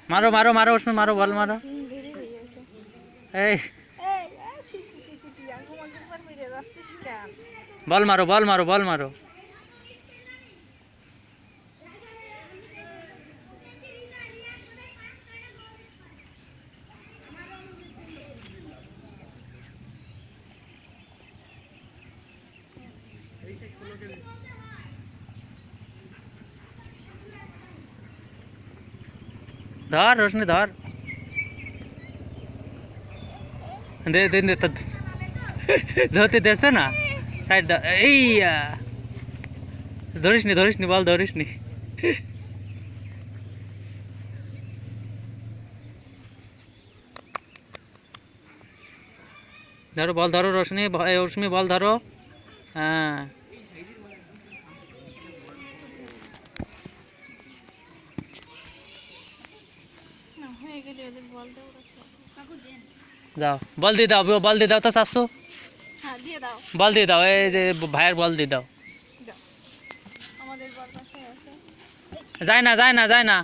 মারো মারো মারো রোশনি মারো বল মারো এই বল মারো বল মারো বল মারো ধর রোশনি ধর দে দে দে তো ধরতে দেছে না সাইড দাও এই ধরিস নি বল ধরিস নি ধরো বল ধরো রোশনি রোশনি বল ধরো হ্যাঁ দাও বল দিয়ে দাও তো চাচ্ছু বল দিয়ে দাও এই যে ভাইয়ের বল দিয়ে দাও যায় না